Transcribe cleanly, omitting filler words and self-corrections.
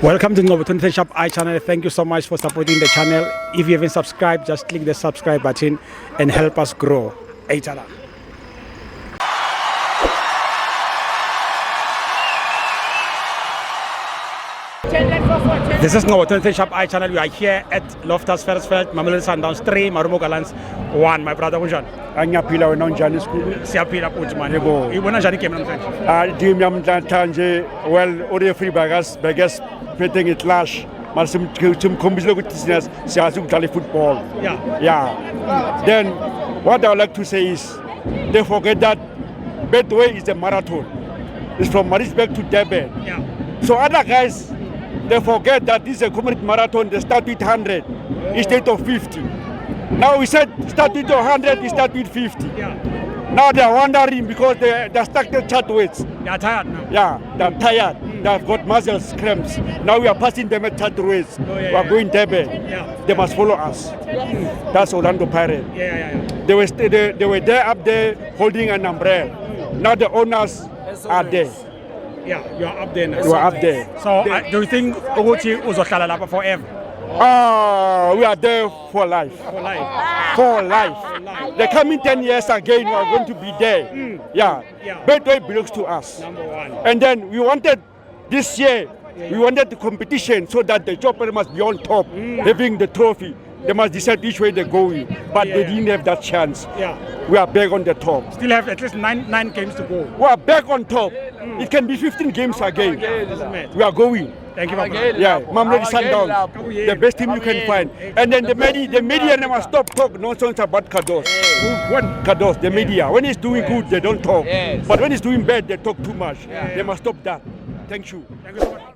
Welcome to Ngoboton Shop I channel. Thank you so much for supporting the channel. If you haven't subscribed, just click the subscribe button and help us grow. Aichana. This is Ngoboton Shop I channel. We are here at Loftus Versfeld, Mamelodi Sundowns 3, Marumo Gallants 1. My brother Unjan. Anyaphila wena unjani esikhulu? Siyaphila futhi manje. Yebo. Ibona njani game namhlanje? Team namhlanje well ureferee beges betting clash. Mara simkhombisile ukuthi siyazi ukudlala football. Yeah. Then what I would like to say is they forget that Betway is a marathon. It's from Maritzburg to Durban. Yeah. So other guys they forget that this is a community marathon. They start with 100 instead of 50. Now we said start with 100, we start with 50. Yeah. Now they are wondering because they stuck the chart weights. They are tired now. Yeah, they're tired. They have got muscles cramps. Now we are passing them at chart weights. yeah, we are going Durban. Yeah. They must follow us. That's Orlando Pirates. Yeah. They were there up there holding an umbrella. Now the owners are there. Yeah, you are up there now. You are up there. So do you think Uguchi uzohlala lapha forever? We are there for life. For life. For life. The coming 10 years again, we are going to be there. Yeah. Betway belongs to us. Number one. And then we wanted this year, we wanted the competition so that the chopper must be on top, having the trophy. They must decide which way they're going. But they didn't have that chance. Yeah. We are back on the top. Still have at least nine games to go. We are back on top. It can be 15 games again. We are going. Thank you, my brother. Yeah, Mamelodi Sundowns, the best team you can find. And then the media never stop talk nonsense about Kados. What Kados? The media. When he's doing good, they don't talk. But when he's doing bad, they talk too much. They must stop that. Thank you. Thank you so much.